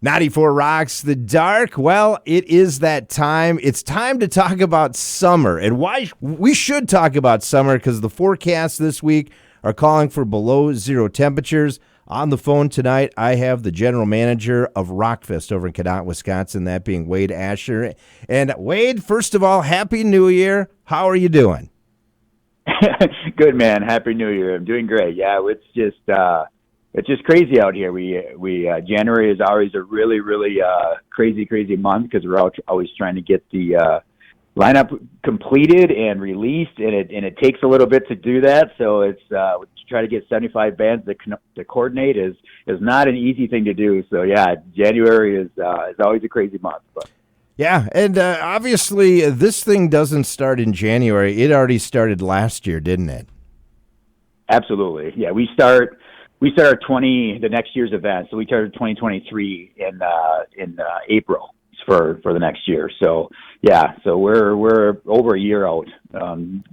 94 Rocks the Dark. Well, it is that time. It's time to talk about summer. And why we should talk about summer, because the forecasts this week are calling for below zero temperatures. On the phone tonight, I have the general manager of Rockfest over in Cadott, Wisconsin, that being Wade Asher. And Wade, first of all, Happy New Year. How are you doing? Good, man. Happy New Year. I'm doing great. Yeah, it's just crazy out here. We January is always a really crazy month because we're always trying to get the lineup completed and released, and it takes a little bit to do that. So it's to try to get 75 bands to coordinate is not an easy thing to do. So yeah, January is always a crazy month. But. Yeah, and obviously this thing doesn't start in January. It already started last year, didn't it? Absolutely. Yeah, we start the next year's event. So we started 2023 in April for the next year. So yeah, so we're over a year out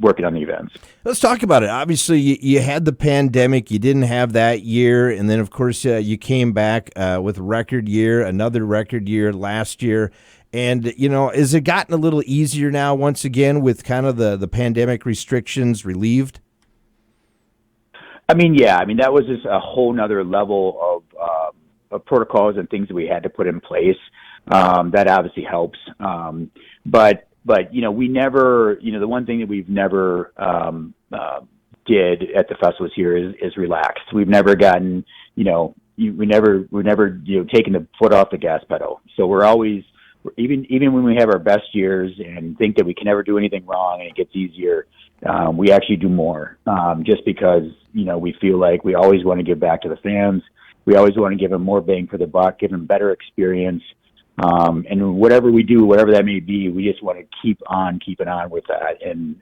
working on the events. Let's talk about it. Obviously, you had the pandemic. You didn't have that year, and then of course you came back with a record year, another record year last year. And, has it gotten a little easier now once again with kind of the pandemic restrictions relieved? Yeah. That was just a whole nother level of protocols and things that we had to put in place. That obviously helps. But we never, the one thing that we've never did at the festivals here is relaxed. We've never gotten, we never taken the foot off the gas pedal. So we're always, even when we have our best years and think that we can never do anything wrong and it gets easier, we actually do more, just because, we feel like we always want to give back to the fans. We always want to give them more bang for the buck, give them better experience. And whatever we do, whatever that may be, we just want to keep on keeping on with that. And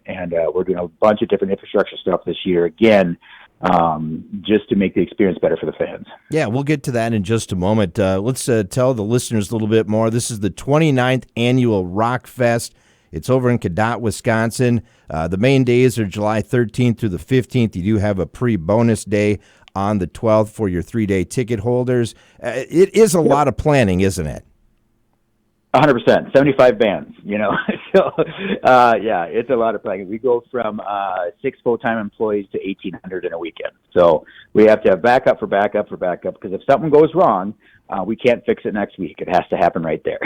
we're doing a bunch of different infrastructure stuff this year, again, just to make the experience better for the fans. Yeah, we'll get to that in just a moment. Let's tell the listeners a little bit more. This is the 29th annual Rockfest. It's over in Cadott, Wisconsin. The main days are July 13th through the 15th. You do have a pre-bonus day on the 12th for your 3-day ticket holders. It is a lot of planning, isn't it? 100%, 75 bands, So, yeah, it's a lot of planning. We go from 6 full-time employees to 1,800 in a weekend. So we have to have backup for backup, because if something goes wrong, we can't fix it next week. It has to happen right there.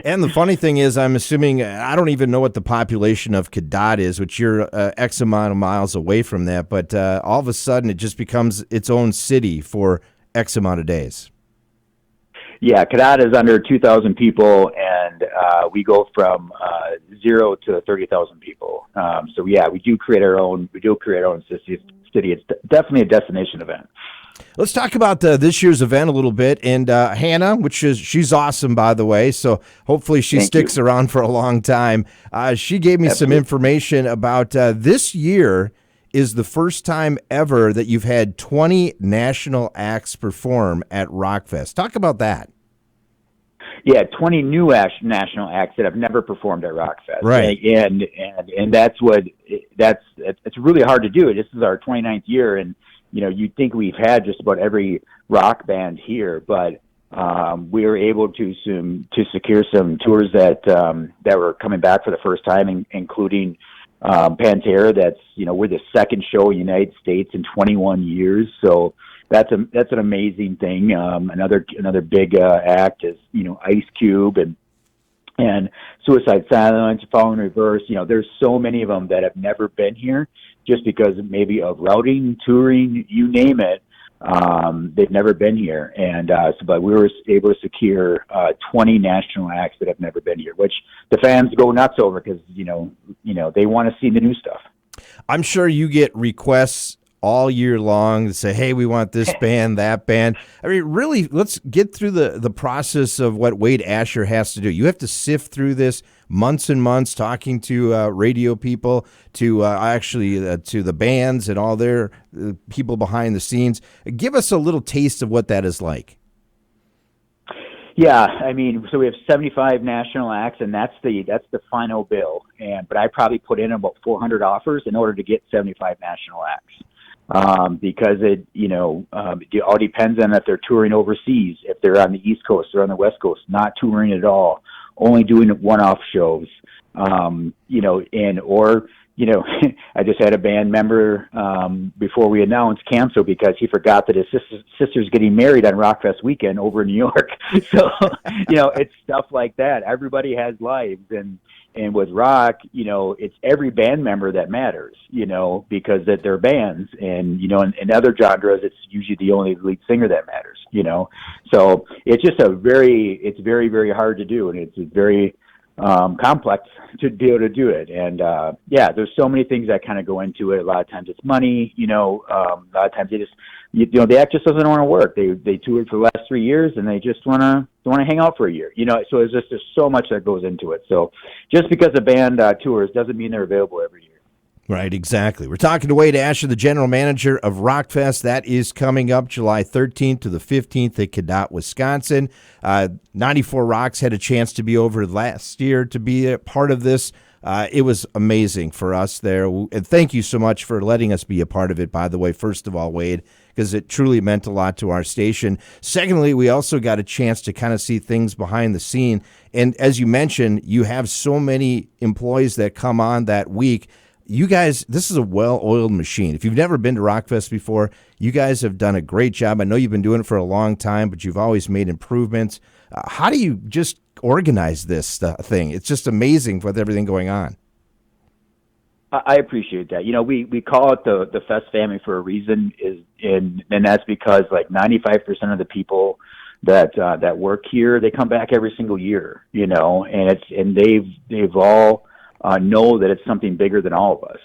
And the funny thing is, I'm assuming, I don't even know what the population of Cadott is, which you're X amount of miles away from that, but all of a sudden it just becomes its own city for X amount of days. Yeah, Cadott is under 2,000 people, and we go from 0 to 30,000 people. So yeah, we do create our own city. It's definitely a destination event. Let's talk about this year's event a little bit. And Hannah, she's awesome, by the way, so hopefully she sticks around for a long time. She gave me some information about this year is the first time ever that you've had 20 national acts perform at Rockfest. Talk about that. Yeah, 20 new national acts that have never performed at Rockfest. Right. And it's really hard to do. This is our 29th year, and you'd think we've had just about every rock band here, but we were able to secure some tours that were coming back for the first time, including Pantera. That's we're the second show in the United States in 21 years, so that's an amazing thing. Another big act is Ice Cube and Suicide Silence, Fall in Reverse. There's so many of them that have never been here, just because maybe of routing, touring, you name it. They've never been here, and but we were able to secure 20 national acts that have never been here, which the fans go nuts over because they want to see the new stuff. I'm sure you get requests all year long to say, hey, we want this band, that band. Really, let's get through the process of what Wade Asher has to do. You have to sift through this months and months, talking to radio people, to to the bands and all their people behind the scenes. Give us a little taste of what that is like. Yeah, so we have 75 national acts, and that's the final bill. But I probably put in about 400 offers in order to get 75 national acts. because it all depends on if they're touring overseas, if they're on the East Coast or on the West Coast, not touring at all, only doing one-off shows, or I just had a band member before we announced cancel because he forgot that his sister's getting married on Rockfest weekend over in New York. So, it's stuff like that. Everybody has lives, and with rock, it's every band member that matters, because that they're bands, and in other genres, it's usually the only lead singer that matters, So it's just it's very, very hard to do, and it's very complex to be able to do it. And there's so many things that kind of go into it. A lot of times it's money, a lot of times they just, the act just doesn't want to work. They toured for the last 3 years and they just want to hang out for a year, so there's so much that goes into it. So just because a band tours doesn't mean they're available every year. Right, exactly. We're talking to Wade Asher, the general manager of Rockfest. That is coming up July 13th to the 15th at Cadott, Wisconsin. 94 Rocks had a chance to be over last year to be a part of this. It was amazing for us there. And thank you so much for letting us be a part of it, by the way, first of all, Wade, because it truly meant a lot to our station. Secondly, we also got a chance to kind of see things behind the scene. And as you mentioned, you have so many employees that come on that week. You guys, this is a well-oiled machine. If you've never been to Rockfest before, you guys have done a great job. I know you've been doing it for a long time, but you've always made improvements. How do you just organize this thing? It's just amazing with everything going on. I appreciate that. We call it the Fest family for a reason, and that's because like 95% of the people that work here, they come back every single year, and they've all know that it's something bigger than all of us,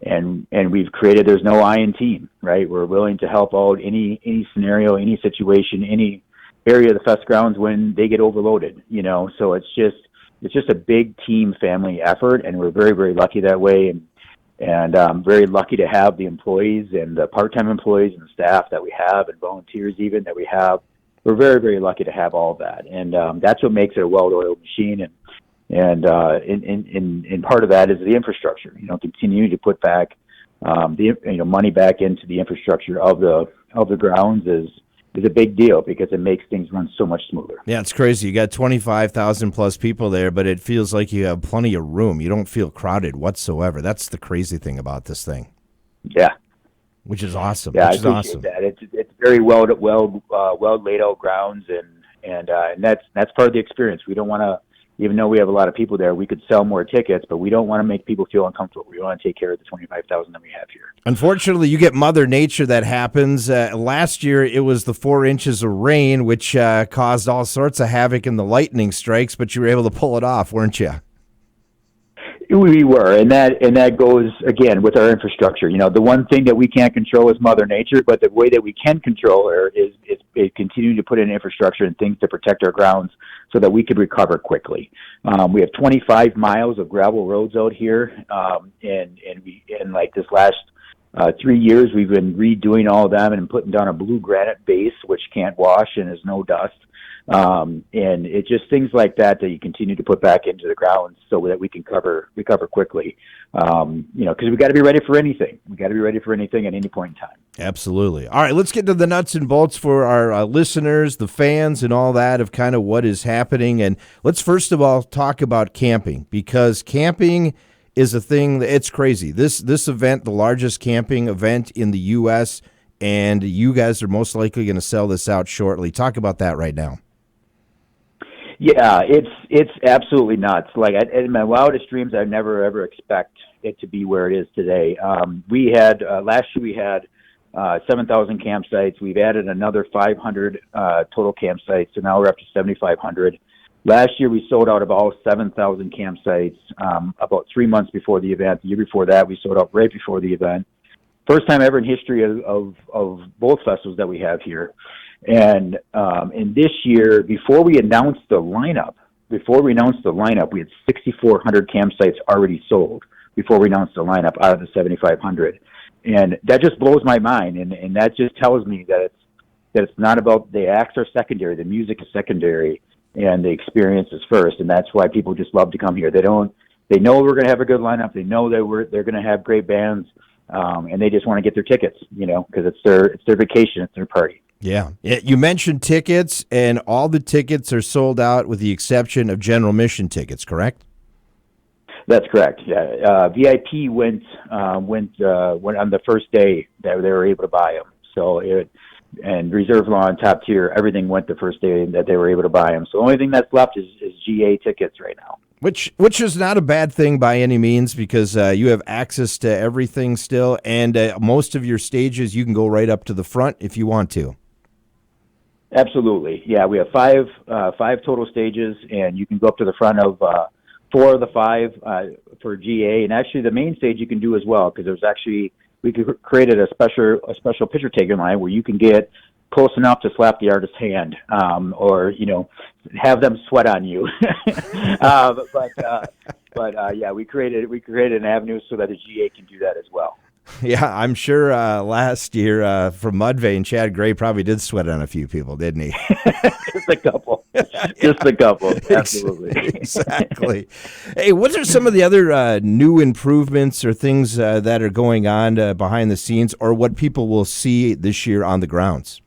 and we've created, there's no I in team, right? We're willing to help out any scenario, any situation, any area of the fest grounds when they get overloaded, so it's just a big team family effort, and we're very, very lucky that way. And I'm very lucky to have the employees and the part-time employees and the staff that we have and volunteers even that we have. We're very, very lucky to have all that. And that's what makes it a well-oiled machine. And part of that is the infrastructure, continue to put back the money back into the infrastructure of the grounds is a big deal because it makes things run so much smoother. Yeah, it's crazy. You got 25,000 plus people there, but it feels like you have plenty of room. You don't feel crowded whatsoever. That's the crazy thing about this thing. Yeah. Which is awesome. Yeah, which is I appreciate awesome. that. It's very well laid out grounds, and that's part of the experience. We don't want to, even though we have a lot of people there, we could sell more tickets, but we don't want to make people feel uncomfortable. We want to take care of the 25,000 that we have here. Unfortunately, you get Mother Nature that happens. Last year, it was the 4 inches of rain, which caused all sorts of havoc in the lightning strikes, but you were able to pull it off, weren't you? We were, and that goes, again, with our infrastructure. The one thing that we can't control is Mother Nature, but the way that we can control her is continue to put in infrastructure and things to protect our grounds so that we can recover quickly. We have 25 miles of gravel roads out here, and like this last 3 years, we've been redoing all of them and putting down a blue granite base, which can't wash and has no dust. And it's just things like that you continue to put back into the ground so that we can recover quickly. Because we got to be ready for anything. We got to be ready for anything at any point in time. Absolutely. All right, let's get to the nuts and bolts for our listeners, the fans, and all that of kind of what is happening. And let's first of all talk about camping, because camping is a thing. It's crazy. This event, the largest camping event in the U.S., and you guys are most likely going to sell this out shortly. Talk about that right now. Yeah, it's absolutely nuts. Like in my wildest dreams, I never ever expect it to be where it is today. We had last year we had 7,000 campsites. We've added another 500 total campsites, so now we're up to 7,500. Last year we sold out of all 7,000 campsites about 3 months before the event. The year before that, we sold out right before the event. First time ever in history of both festivals that we have here. And this year, before we announced the lineup, we had 6,400 campsites already sold before we announced the lineup out of the 7,500. And that just blows my mind. And that just tells me that it's not about, the acts are secondary, the music is secondary, and the experience is first. And that's why people just love to come here. They know we're going to have a good lineup. They know that they're going to have great bands. and they just want to get their tickets, because it's their vacation, it's their party. Yeah. You mentioned tickets, and all the tickets are sold out with the exception of general admission tickets, correct? That's correct. Yeah. VIP went on the first day that they were able to buy them. So and reserve lawn, top tier, everything went the first day that they were able to buy them. So the only thing that's left is GA tickets right now. Which is not a bad thing by any means, because you have access to everything still, and most of your stages you can go right up to the front if you want to. Absolutely. Yeah, we have five total stages, and you can go up to the front of 4 of the 5 for GA, and actually the main stage you can do as well, because we created a special picture taking line where you can get close enough to slap the artist's hand, or have them sweat on you. Yeah, we created an avenue so that the GA can do that as well. Yeah, I'm sure last year from Mudvayne, Chad Gray probably did sweat on a few people, didn't he? Just a couple. Just a couple. Absolutely. Exactly. Hey, what are some of the other new improvements or things that are going on behind the scenes, or what people will see this year on the grounds?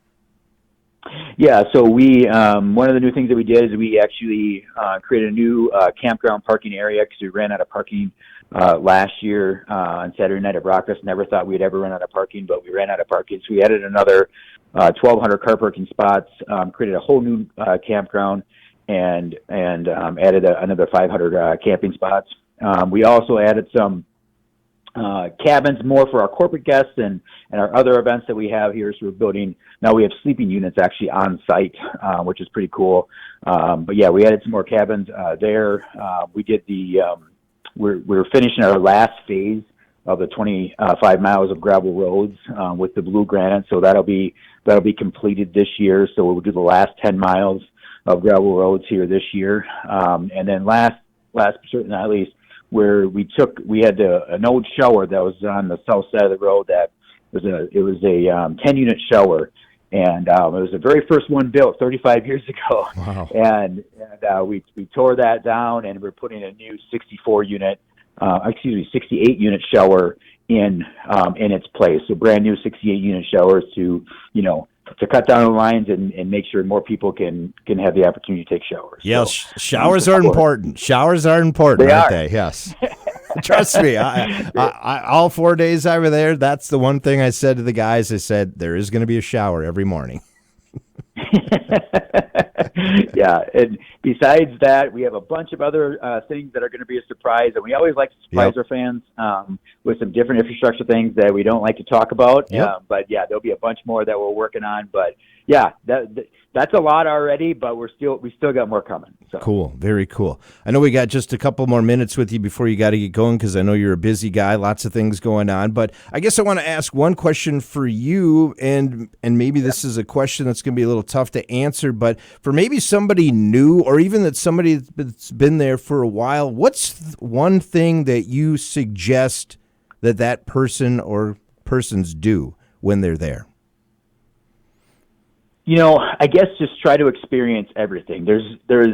Yeah, so we one of the new things that we did is we actually created a new campground parking area, because we ran out of parking last year on Saturday night at Rockfest. Never thought we'd ever run out of parking, but we ran out of parking. So we added another 1,200 car parking spots, created a whole new campground, and added another 500 camping spots. We also added some cabins more for our corporate guests and our other events that we have here. So we're building, now we have sleeping units actually on site, which is pretty cool. But yeah, we added some more cabins there. We did we're finishing our last phase of the 25 miles of gravel roads with the blue granite. So that'll be completed this year. So we'll do the last 10 miles of gravel roads here this year. And then last but certainly not least, where we had an old shower that was on the south side of the road that was a 10-unit shower, and it was the very first one built 35 years ago. Wow. And we tore that down, and we're putting a new 68 unit shower in its place. So brand new 68 unit showers to cut down the lines and make sure more people can have the opportunity to take showers. Yes, so, showers are important. Showers are important, aren't they? Yes. Trust me, I all 4 days I was there, that's the one thing I said to the guys. I said, there is going to be a shower every morning. Yeah, and besides that, we have a bunch of other things that are going to be a surprise, and we always like to surprise our fans with some different infrastructure things that we don't like to talk about. But yeah, there'll be a bunch more that we're working on. But yeah, that's a lot already, but we still got more coming. So. Cool, very cool. I know we got just a couple more minutes with you before you got to get going, because I know you're a busy guy, lots of things going on. But I guess I want to ask one question for you, and maybe this is a question that's going to be a little tough to answer, but for maybe somebody new, or even that somebody that's been there for a while, what's one thing that you suggest that person or persons do when they're there? I guess just try to experience everything. There's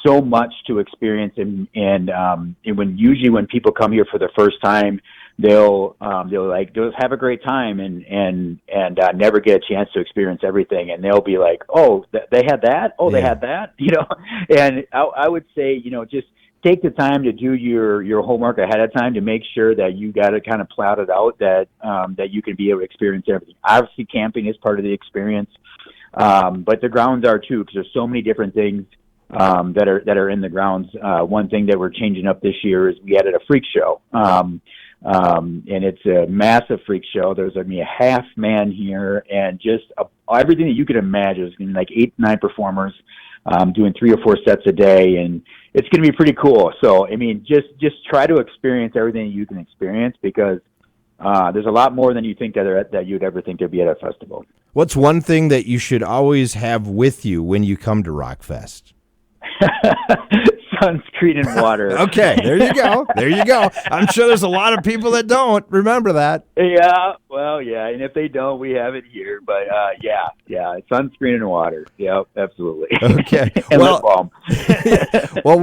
so much to experience, and when people come here for the first time, they'll have a great time and never get a chance to experience everything, and they'll be like, oh, they had that, they had that, And I would say, just take the time to do your homework ahead of time to make sure that you got it kind of plowed it out, that you can be able to experience everything. Obviously, camping is part of the experience, but the grounds are too, because there's so many different things that are in the grounds. One thing that we're changing up this year is we added a freak show, and it's a massive freak show. There's going to be a half man here, and just everything that you could imagine. There's going to be like 8-9 performers doing 3 or 4 sets a day, and it's going to be pretty cool. So, I mean, just try to experience everything you can experience, because there's a lot more than you think that you'd ever think there'd be at a festival. What's one thing that you should always have with you when you come to Rockfest? sunscreen and water. Okay, there you go. There you go. I'm sure there's a lot of people that don't remember that. Yeah, well, yeah, and if they don't, we have it here. But yeah, sunscreen and water. Yep, absolutely. Okay. And lip balm. Well,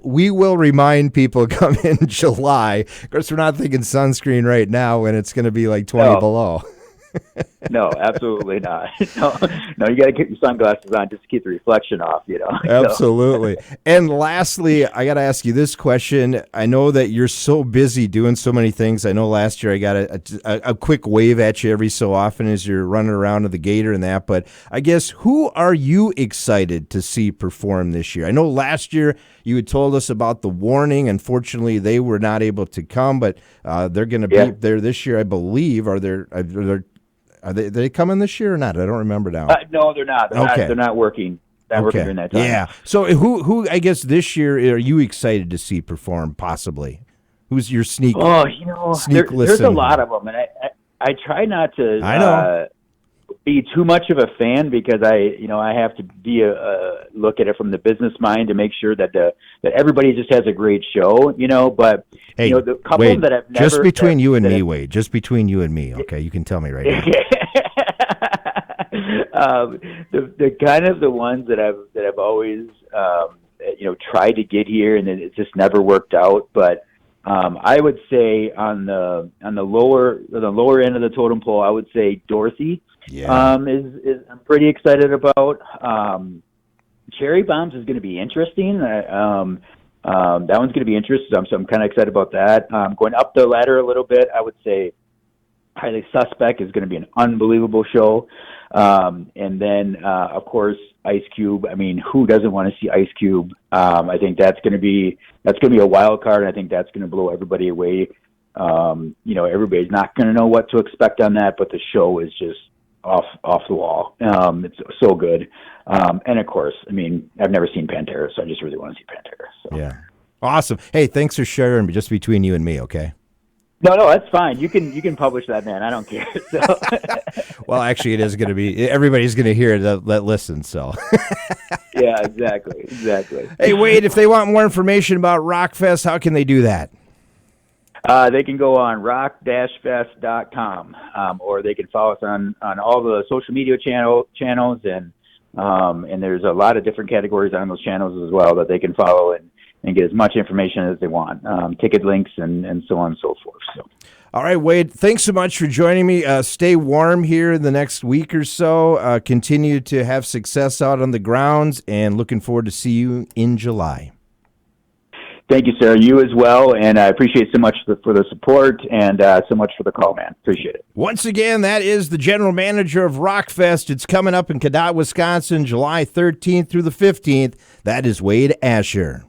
we will remind people come in July. Of course, we're not thinking sunscreen right now when it's going to be like 20 below. No, absolutely not. No, you got to get your sunglasses on just to keep the reflection off, Absolutely. And lastly, I got to ask you this question. I know that you're so busy doing so many things. I know last year I got a quick wave at you every so often as you're running around to the Gator and that, but I guess who are you excited to see perform this year? I know last year you had told us about the Warning. Unfortunately, they were not able to come, but they're going to be there this year, I believe. Are they coming this year or not? I don't remember now. No, they're not. They're not working. Working during that time. Yeah. So who I guess this year are you excited to see perform possibly? Who's your sneak? Oh, sneak there's a lot of them, and I try not to be too much of a fan because I have to be look at it from the business mind to make sure that everybody just has a great show, But hey, the couple Wade, that I've never just between you and me, Wade. Just between you and me, okay? You can tell me right now. The kind of the ones that I've always tried to get here and it just never worked out, but. I would say on the lower end of the totem pole, I would say Dorothy. Yeah. Is I'm pretty excited about. Cherry Bombs is going to be interesting. That one's going to be interesting. So I'm kind of excited about that. Going up the ladder a little bit, I would say Highly Suspect is going to be an unbelievable show. And then, of course, Ice Cube. I mean, who doesn't want to see Ice Cube? I think that's going to be a wild card. And I think that's going to blow everybody away. Everybody's not going to know what to expect on that, but the show is just off the wall. It's so good. And of course, I mean, I've never seen Pantera, so I just really want to see Pantera. So. Yeah. Awesome. Hey, thanks for sharing just between you and me, okay? No, that's fine. You can publish that, man. I don't care. So. Well, actually, it is going to be. Everybody's going to hear it that listens. So. Yeah, exactly. Hey, Wade, if they want more information about Rockfest, how can they do that? They can go on rock-fest.com, or they can follow us on all the social media channels, and there's a lot of different categories on those channels as well that they can follow and get as much information as they want, ticket links and so on and so forth. So. All right, Wade, thanks so much for joining me. Stay warm here in the next week or so. Continue to have success out on the grounds, and looking forward to see you in July. Thank you, sir. You as well, and I appreciate so much for the support and so much for the call, man. Appreciate it. Once again, that is the general manager of Rockfest. It's coming up in Cadott, Wisconsin, July 13th through the 15th. That is Wade Asher.